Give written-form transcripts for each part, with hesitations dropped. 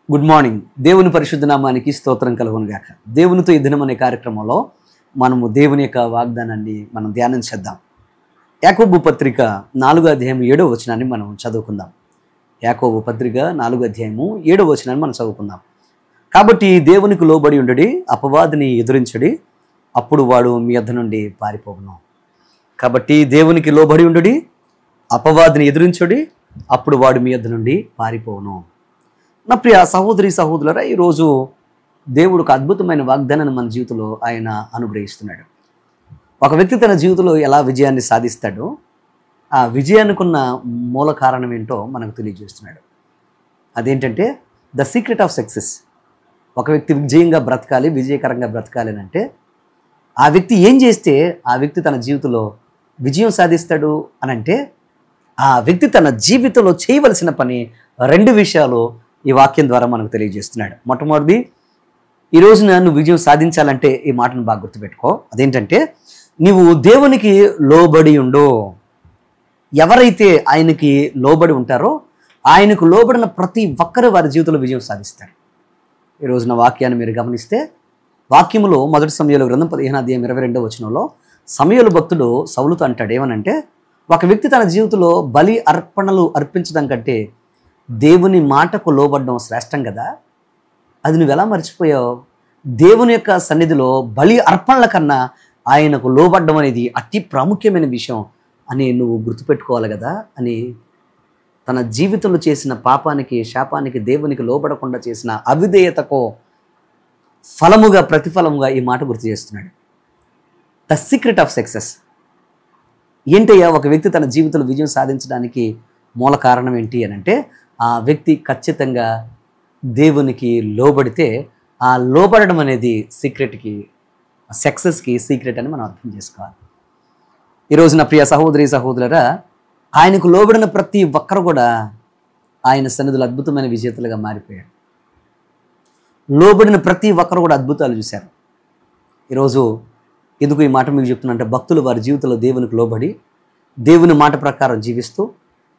Good morning. దేవుని పరిశుద్ధ నామానికి స్తోత్రం కలుగును గాక. దేవునితో ఈ దినం అనే కార్యక్రమంలో మనము దేవుని యొక్క వాగ్దానాన్ని మనం ధ్యానం చేద్దాం. యాకోబు పత్రిక 4వ అధ్యాయం 7వ వచనాన్ని మనం చదువుకుందాం. యాకోబు పత్రిక 4వ అధ్యాయము 7వ వచనాన్ని మనం చదువుకుందాం. కాబట్టి దేవునికి లోబడి ఉండడి, అపవాదిని ఎదురించడి, అప్పుడు వాడు మీ యొద్ద నుండి పారిపోవును. కాబట్టి దేవునికి లోబడి ఉండడి, అపవాదిని ఎదురించడి, అప్పుడు వాడు మీ యొద్ద నుండి పారిపోవును. నా ప్రియ సహోదరి సహోదరులారా, ఈరోజు దేవుడు ఒక అద్భుతమైన వాగ్దానాన్ని మన జీవితంలో ఆయన అనుగ్రహిస్తున్నాడు. ఒక వ్యక్తి తన జీవితంలో ఎలా విజయాన్ని సాధిస్తాడో, ఆ విజయానికి ఉన్న మూల కారణం ఏంటో మనకు తెలియజేస్తున్నాడు. అదేంటంటే ద సీక్రెట్ ఆఫ్ సక్సెస్. ఒక వ్యక్తి విజయంగా బ్రతకాలి, విజయకరంగా బ్రతకాలి అని అంటే ఆ వ్యక్తి ఏం చేస్తే ఆ వ్యక్తి తన జీవితంలో విజయం సాధిస్తాడు అని అంటే ఆ వ్యక్తి తన జీవితంలో చేయవలసిన పని 2 విషయాలు ఈ వాక్యం ద్వారా మనకు తెలియజేస్తున్నాడు. మొట్టమొదటిది, ఈ రోజున నువ్వు విజయం సాధించాలంటే ఈ మాటను బాగా గుర్తుపెట్టుకో. అదేంటంటే నీవు దేవునికి లోబడి ఉండు. ఎవరైతే ఆయనకి లోబడి ఉంటారో ఆయనకు లోబడిన ప్రతి ఒక్కరు వారి జీవితంలో విజయం సాధిస్తారు. ఈ రోజున వాక్యాన్ని మీరు గమనిస్తే వాక్యములో 1 సమూయేలు గ్రంథం 15వ అధ్యాయం 22వ వచనంలో సమూయేలు భక్తుడు సౌలుతో అంటాడు, ఏమనంటే ఒక వ్యక్తి తన జీవితంలో బలి అర్పణలు అర్పించడం కంటే దేవుని మాటకు లోబడడం శ్రేష్టం కదా, అది నువ్వు ఎలా మర్చిపోయావు? దేవుని యొక్క సన్నిధిలో బలి అర్పణల కన్నా ఆయనకు లోబడడం అనేది అతి ప్రాముఖ్యమైన విషయం అని నువ్వు గుర్తుపెట్టుకోవాలి కదా అని తన జీవితంలో చేసిన పాపానికి, శాపానికి, దేవునికి లోబడకుండా చేసిన అవిధేయతకు ఫలముగా, ప్రతిఫలముగా ఈ మాట గుర్తు చేస్తున్నాడు. ద సీక్రెట్ ఆఫ్ సక్సెస్ ఏంటయ్యా? ఒక వ్యక్తి తన జీవితంలో విజయం సాధించడానికి మూల కారణం ఏంటి అని అంటే ఆ వ్యక్తి ఖచ్చితంగా దేవునికి లోబడితే ఆ లోబడడం అనేది సీక్రెట్కి, సక్సెస్కి సీక్రెట్ అని మనం అర్థం చేసుకోవాలి. ఈరోజు నా ప్రియ సహోదరి సహోదరులారా, ఆయనకు లోబడిన ప్రతి ఒక్కరు కూడా ఆయన సన్నిధిలో అద్భుతమైన విజేతలుగా మారిపోయారు. లోబడిన ప్రతి ఒక్కరు కూడా అద్భుతాలు చూశారు. ఈరోజు ఎందుకు ఈ మాట మీకు చెప్తున్నా అంటే భక్తులు వారి జీవితంలో దేవునికి లోబడి దేవుని మాట ప్రకారం జీవిస్తూ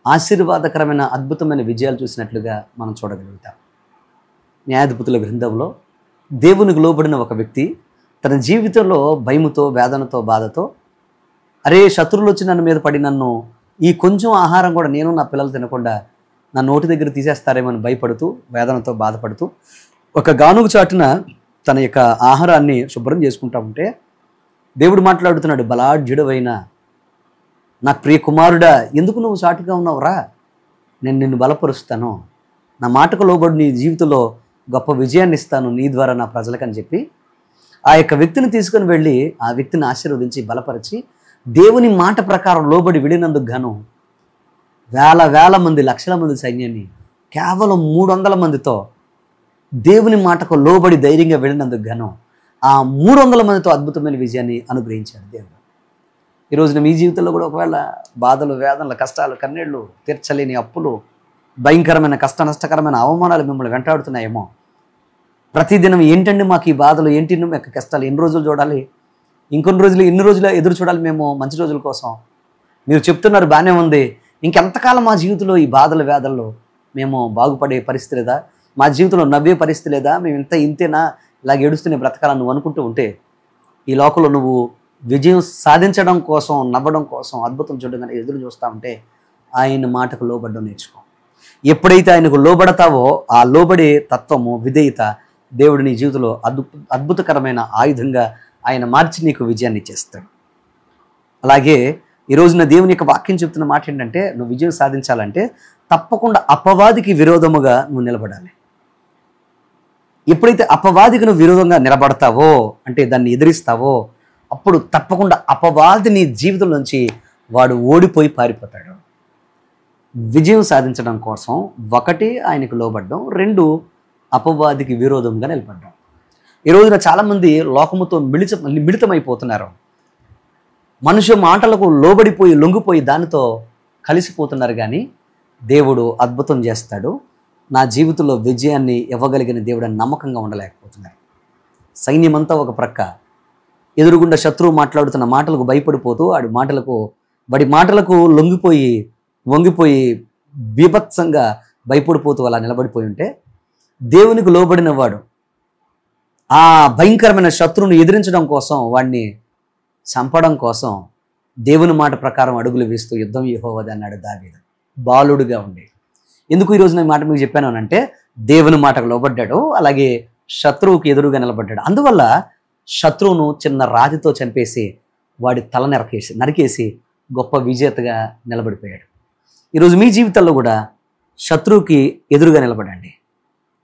ఆశీర్వాదకరమైన అద్భుతమైన విజయాలు చూసినట్లుగా మనం చూడగలుగుతాం. న్యాయాధిపతుల గ్రంథంలో దేవునికి లోబడిన ఒక వ్యక్తి తన జీవితంలో భయముతో, వేదనతో, బాధతో, అరే శత్రువులు వచ్చి నన్ను మీద పడి నన్ను ఈ కొంచెం ఆహారం కూడా నేను నా పిల్లలు తినకుండా నా నోటి దగ్గర తీసేస్తారేమో అని భయపడుతూ, వేదనతో బాధపడుతూ ఒక గానుగు చాటున తన యొక్క ఆహారాన్ని శుభ్రం చేసుకుంటా ఉంటే దేవుడు మాట్లాడుతున్నాడు, బలాఢ్యుడవైన నా ప్రియ కుమారుడా, ఎందుకు నువ్వు చాటుగా ఉన్నావురా? నేను నిన్ను బలపరుస్తాను, నా మాటకు లోబడి నీ జీవితంలో గొప్ప విజయాన్ని ఇస్తాను నీ ద్వారా నా ప్రజలకని చెప్పి ఆ యొక్క వ్యక్తిని తీసుకొని వెళ్ళి ఆ వ్యక్తిని ఆశీర్వదించి బలపరిచి దేవుని మాట ప్రకారం లోబడి విడినందుకు గాను వేల మంది, లక్షల మంది సైన్యాన్ని కేవలం 300 మందితో దేవుని మాటకు లోబడి ధైర్యంగా వెళ్ళినందుకు గాను ఆ 300 మందితో అద్భుతమైన విజయాన్ని అనుగ్రహించాడు దేవుడు. ఈరోజున మీ జీవితంలో కూడా ఒకవేళ బాధలు, వేదనలు, కష్టాలు, కన్నీళ్లు, తీర్చలేని అప్పులు, భయంకరమైన కష్ట నష్టకరమైన అవమానాలు మిమ్మల్ని వెంటాడుతున్నాయేమో. ప్రతిదినం ఏంటండి మాకు ఈ బాధలు, ఏంటి మాకు కష్టాలు, ఎన్ని రోజులు చూడాలి, ఎన్ని రోజులు ఎదురు చూడాలి మేము మంచి రోజుల కోసం? మీరు చెప్తున్నారు బాగానే ఉంది, ఇంకెంతకాలం మా జీవితంలో ఈ బాధలు, వేదనలు మేము బాగుపడే పరిస్థితి లేదా, మా జీవితంలో నవ్వే పరిస్థితి లేదా, మేము ఇంతేనా, ఇలాగ ఏడుస్తూనే బ్రతకాలని నువ్వు అనుకుంటూ ఉంటే ఈ లోకంలో నువ్వు విజయం సాధించడం కోసం, నవ్వడం కోసం, అద్భుతం చూడగానే ఎదురు చూస్తూ ఉంటే ఆయన మాటకు లోబడడం నేర్చుకో. ఎప్పుడైతే ఆయనకు లోబడతావో ఆ లోబడే తత్వము, విధేయత దేవుడు నీ జీవితంలో అద్భుతకరమైన ఆయుధంగా ఆయన మార్చి నీకు విజయాన్ని ఇచ్చేస్తాడు. అలాగే ఈరోజున దేవుని యొక్క వాక్యం చెప్తున్న మాట ఏంటంటే నువ్వు విజయం సాధించాలంటే తప్పకుండా అపవాదికి విరోధముగా నువ్వు నిలబడాలి. ఎప్పుడైతే అపవాదికి నువ్వు విరోధంగా నిలబడతావో అంటే దాన్ని ఎదిరిస్తావో అప్పుడు తప్పకుండా అపవాది నీ జీవితం నుంచి వాడు ఓడిపోయి పారిపోతాడు. విజయం సాధించడం కోసం 1 ఆయనకు లోబడ్డం, 2 అపవాదికి విరోధంగా నిలబడ్డం. ఈ రోజున చాలామంది లోకముతో మిళితమైపోతున్నారు. మనుష్య మాటలకు లోబడిపోయి, లొంగిపోయి దానితో కలిసిపోతున్నారు. కానీ దేవుడు అద్భుతం చేస్తాడు, నా జీవితంలో విజయాన్ని ఇవ్వగలిగిన దేవుడు అని నమ్మకంగా ఉండలేకపోతున్నారు. సైన్యమంతా ఒక ప్రక్క, ఎదురుగుండా శత్రువు మాట్లాడుతున్న మాటలకు భయపడిపోతూ వాడి మాటలకు వంగిపోయి బీభత్సంగా భయపడిపోతూ అలా నిలబడిపోయి ఉంటే దేవునికి లోబడిన వాడు ఆ భయంకరమైన శత్రువును ఎదిరించడం కోసం, వాడిని చంపడం కోసం దేవుని మాట ప్రకారం అడుగులు వేస్తూ యుద్ధం యెహోవాది అన్నాడు దావీదు, బాలుడుగా ఉండి. ఎందుకు ఈరోజు నేను మాట మీకు చెప్పాను అంటే, దేవుని మాటకు లోబడ్డాడు, అలాగే శత్రువుకి ఎదురుగా నిలబడ్డాడు. అందువల్ల శత్రువును చిన్న రాతితో చంపేసి వాడి తల నరికేసి గొప్ప విజేతగా నిలబడిపోయాడు. ఈరోజు మీ జీవితంలో కూడా శత్రువుకి ఎదురుగా నిలబడండి.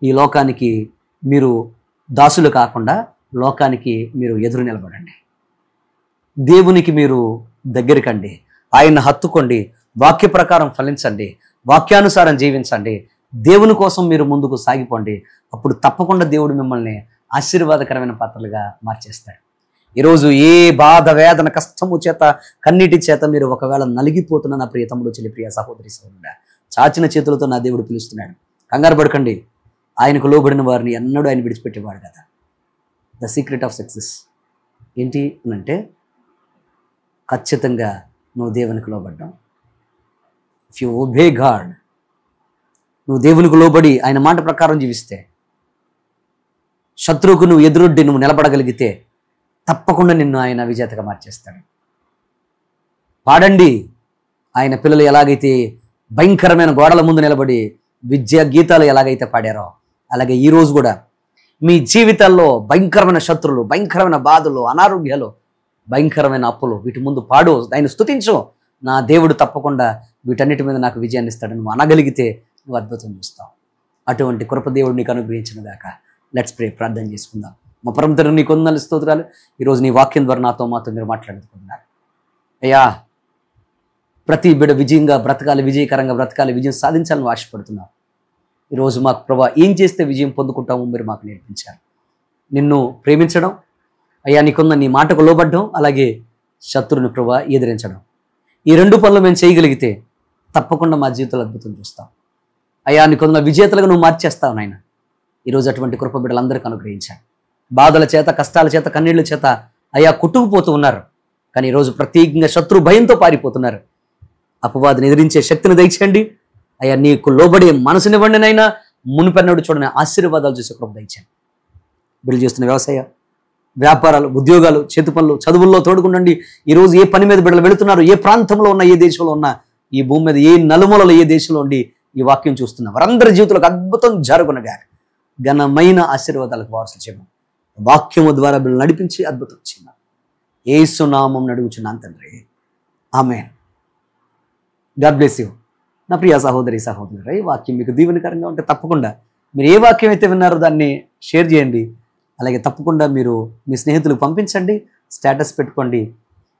ఈ లోకానికి మీరు దాసులు కాకుండా లోకానికి మీరు ఎదురు నిలబడండి. దేవునికి మీరు దగ్గరికండి, ఆయన హత్తుకోండి, వాక్య ప్రకారం ఫలించండి, వాక్యానుసారం జీవించండి, దేవుని కోసం మీరు ముందుకు సాగిపోండి. అప్పుడు తప్పకుండా దేవుడు మిమ్మల్ని ఆశీర్వాదకరమైన పాత్రలుగా మార్చేస్తాడు. ఈరోజు ఏ బాధ, వేదన, కష్టము చేత, కన్నీటి చేత మీరు ఒకవేళ నలిగిపోతున్న నా ప్రియ తమ్ముడు, చెల్లి, ప్రియ సహోదరి సహోదరుడా, చాచిన చేతులతో నా దేవుడు పిలుస్తున్నాడు. కంగారు పడకండి. ఆయనకు లోబడిన వారిని ఎన్నడూ ఆయన విడిచిపెట్టేవాడు కదా. ద సీక్రెట్ ఆఫ్ సక్సెస్ ఏంటి అంటే, ఖచ్చితంగా నువ్వు దేవునికి లోబడ్డావు. ఇఫ్ యు ఒబే గాడ్, నువ్వు దేవునికి లోబడి ఆయన మాట ప్రకారం జీవిస్తే, శత్రువుకు నువ్వు ఎదురొడ్డి నువ్వు నిలబడగలిగితే తప్పకుండా నిన్ను ఆయన విజేతగా మార్చేస్తాడు. పాడండి. ఆయన పిల్లలు ఎలాగైతే భయంకరమైన గోడల ముందు నిలబడి విద్యా గీతాలు ఎలాగైతే పాడారో, అలాగే ఈరోజు కూడా మీ జీవితాల్లో భయంకరమైన శత్రువులు, భయంకరమైన బాధలు, అనారోగ్యాలు, భయంకరమైన అప్పులు, వీటి ముందు పాడు, ఆయన స్తుతించు. నా దేవుడు తప్పకుండా వీటన్నిటి మీద నాకు విజయాన్ని ఇస్తాడు నువ్వు అనగలిగితే నువ్వు అద్భుతం చూస్తావు. అటువంటి కృప దేవుడు నీకు అనుగ్రహించిన దాకా లెట్స్ ప్రే. ప్రార్థన చేసుకుందాం. మా పరమ తండ్రి, నీకు వందనాలు, స్తోత్రాలు. ఈరోజు నీ వాక్యం ద్వారా మాతో మీరు మాట్లాడుకుంటున్నారు అయ్యా. ప్రతి బిడ్డ విజయంగా బ్రతకాలి, విజయకరంగా బ్రతకాలి, విజయం సాధించాలని ఆశపడుతున్నావు. ఈరోజు మాకు ప్రభా ఏం చేస్తే విజయం పొందుకుంటామో మీరు మాకు నేర్పించారు. నిన్ను ప్రేమించడం అయ్యా, నీకున్న నీ మాటకు లోబడ్డం, అలాగే శత్రువుని ప్రభా ఎదిరించడం, ఈ రెండు పనులు మేము చేయగలిగితే తప్పకుండా మా జీవితంలో అద్భుతం చూస్తాం. అయ్యా, నీకున్న విజేతలుగా నువ్వు మార్చేస్తావు నాయన. ఈరోజు అటువంటి కృప బిడ్డలందరికీ అనుగ్రహించాను. బాధల చేత, కష్టాల చేత, కన్నీళ్ల చేత అయ్యా కొట్టుకుపోతూ ఉన్నారు. కానీ ఈరోజు ప్రత్యేకంగా శత్రు భయంతో పారిపోతున్నారు. అపవాదిని ఎదిరించే శక్తిని దయచేయండి అయ్యా. నీకు లోబడే మనసునివ్వండి నైనా. మునిపెన్నడు చూడని ఆశీర్వాదాలు చూసే కృప దయచేయండి. బిడ్డలు చేస్తున్న వ్యవసాయ, వ్యాపారాలు, ఉద్యోగాలు, చేతి పనులు, చదువుల్లో తోడుకుండండి. ఈరోజు ఏ పని మీద బిడ్డలు వెళుతున్నారు, ఏ ప్రాంతంలో ఉన్న, ఏ దేశంలో ఉన్న, ఈ భూమి మీద ఏ నలుమూలలో ఏ దేశంలో ఉండి ఈ వాక్యం చూస్తున్నా వారందరి జీవితంలో అద్భుతం జరుగునగా ఘనమైన ఆశీర్వాదాలకు వారసులు చేయమని వాక్యము ద్వారా బిడ్డలు నడిపించి అద్భుతం చేయమని యేసు నామమున అడుగుచున్నాను తండ్రి, ఆమేన్. God bless you. నా ప్రియ సహోదరి సహోదరులారా, ఈ వాక్యం మీకు దీవెనకరంగా ఉంటే తప్పకుండా మీరు ఏ వాక్యం అయితే విన్నారో దాన్ని షేర్ చేయండి. అలాగే తప్పకుండా మీరు మీ స్నేహితులకు పంపించండి, స్టేటస్ పెట్టుకోండి.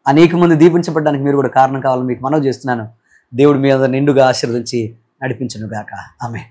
అనేక మంది దీవించబడడానికి మీరు కూడా కారణం కావాలని మీకు మనవి చేస్తున్నాను. దేవుడి మీద నిండుగా ఆశీర్వదించి నడిపించును గాక. ఆమేన్.